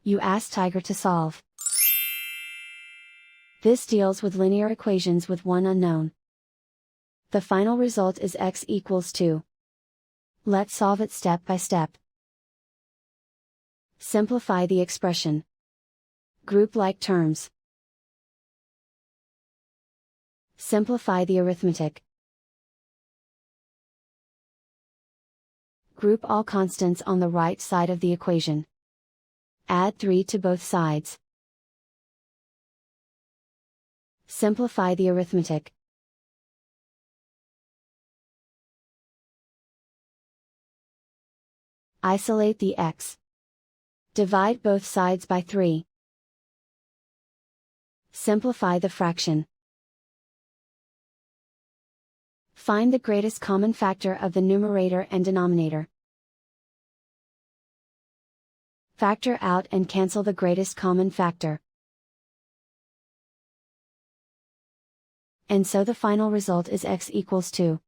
You ask Tiger to solve. This deals with linear equations with one unknown. The final result is x equals 2. Let's solve it step by step. Simplify the expression. Group like terms. Simplify the arithmetic. Group all constants on the right side of the equation. Add 3 to both sides. Simplify the arithmetic. Isolate the x. Divide both sides by 3. Simplify the fraction. Find the greatest common factor of the numerator and denominator. Factor out and cancel the greatest common factor. And so the final result is x equals 2.